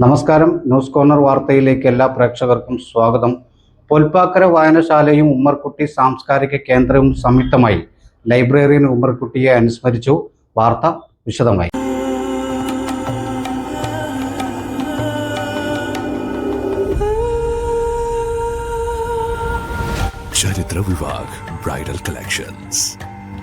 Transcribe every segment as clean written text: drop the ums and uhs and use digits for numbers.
നമസ്കാരം. News corner വാർത്തയിലേക്ക് എല്ലാ പ്രേക്ഷകർക്കും സ്വാഗതം. പൊൽപ്പാക്കര വായനശാലയും ഉമ്മർകുട്ടി സാംസ്കാരിക കേന്ദ്രവും സംയുക്തമായി ലൈബ്രറിയൻ ഉമ്മർകുട്ടിയെ അനുസ്മരിച്ചു. വാർത്ത വിശദമായി. Charithra Vibhag bridal collections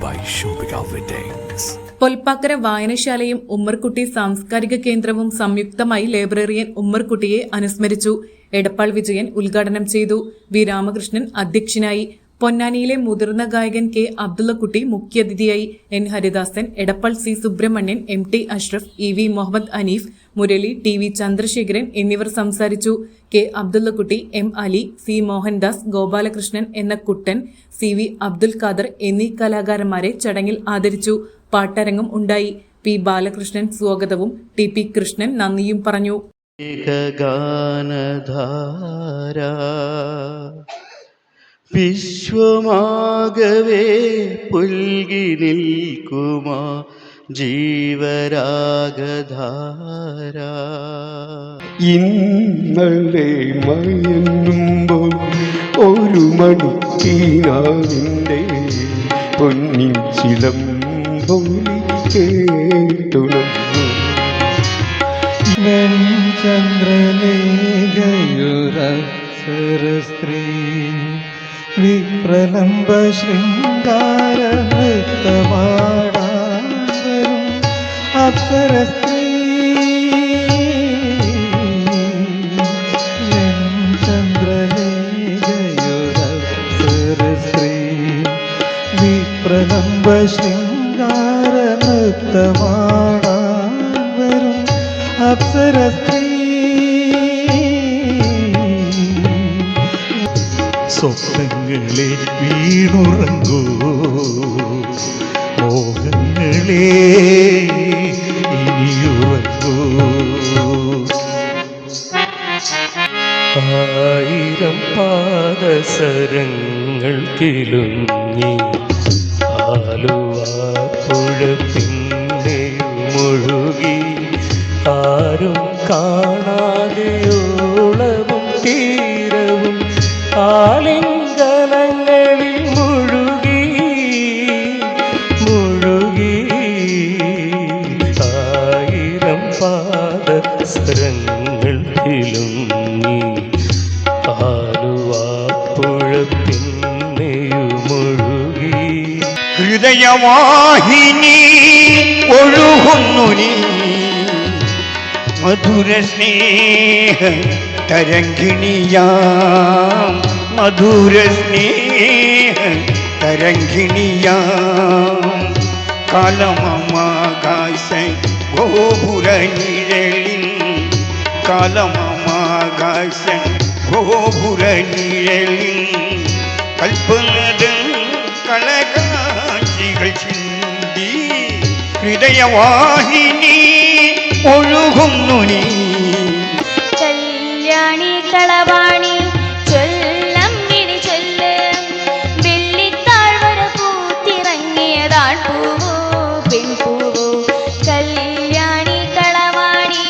by shopping weddings. Polpakkara വായനശാലയും ഉമ്മർകുട്ടി സാംസ്കാരിക കേന്ദ്രവും സംയുക്തമായി ലൈബ്രറിയൻ ഉമ്മർകുട്ടിയെ അനുസ്മരിച്ചു. എടപ്പാൾ വിജയൻ ഉദ്ഘാടനം ചെയ്തു. വി രാമകൃഷ്ണൻ അധ്യക്ഷനായി. പൊന്നാനിയിലെ മുതിർന്ന ഗായകൻ കെ അബ്ദുള്ളക്കുട്ടി മുഖ്യാതിഥിയായി. N Haridasan, Edappal C Subrahmanian, M T Ashraf, E V Muhammad Aneef, Murali, T V Chandrasekharan എന്നിവർ സംസാരിച്ചു. K Abdullakutty, M Ali, C Mohandas, Gopalakrishnan എന്ന കുട്ടൻ, സി വി അബ്ദുൽ ഖാദർ എന്നീ കലാകാരന്മാരെ ചടങ്ങിൽ ആദരിച്ചു. പാട്ടരങ്ങും ഉണ്ടായി. പി ബാലകൃഷ്ണൻ സ്വാഗതവും ടി പി കൃഷ്ണൻ നന്ദിയും പറഞ്ഞു. വിശ്വമാകവേ പുൽകി നിൽക്കുമാ ജീവരാഗധാര. ഇന്നലെ മയങ്ങുമ്പോൾ ഒരു മണിക്കിനാവിൻ്റെ പൊന്നിൻ ചിലമ്പൊലി കേട്ടുണർന്നു. ചന്ദ്രലേഖയുരസ്ത്രീ വിപ്രലംബ ശൃംഗാര നൃത്തമാടാവരും അപ്സരസ്ത്രീ. ചന്ദ്രലേഖയുരസ്ത്രീ വിപ്രലംബ ശൃംഗാര നൃത്തമാടാവരും അപ്സരസ്ത്രീ. സ്വപ്നങ്ങളെ വീണുറങ്ങൂ, മോഹങ്ങളെ ഇനിയുറങ്ങൂ. ആയിരം പാദസരങ്ങൾ കിലുങ്ങി ആലുവാപ്പുഴ പിന്നെ മുഴുകി. ആരും കാണാതെയോളവും തീരവും ആലിംഗനങ്ങളിൽ മുഴുകി മുഴുകി. ആയിരം പാദസരങ്ങൾ കിലുങ്ങി ആലുവാപ്പുഴ പിന്നെയും മുഴുകി. ഹൃദയവാഹിനി ഒഴുകുന്നു നീ മധുര സ്നേഹ തരംഗിണിയാം, മധുര സ്നേഹ തരംഗിണിയാം. കാലമമാകാശ ഗോപുര നിഴലിൻ, കാലമമാകാശ ഗോപുര നിഴലിൻ. കൽപ്പനതൻ കളകാഞ്ചികൾ ചിന്തി ഹൃദയവാഹിനി ഒഴുകുന്നു നീ. കല്യാണി കളവാണി ചൊല്ലം വിളി ചൊല്ലും, വെള്ളിത്താഴ്വര പൂത്തിറങ്ങിയതാൺ പൂവോ പെൺപൂവോ. കല്യാണി കളവാണി.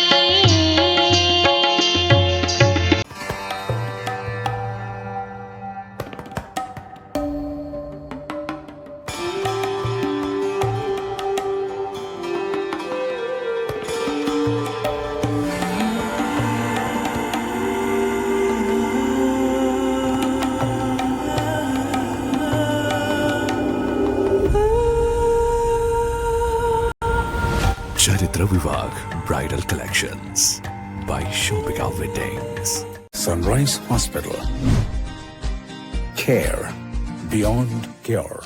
Charithra Vibhag bridal collections by shopping weddings. Sunrise Hospital. Care beyond cure.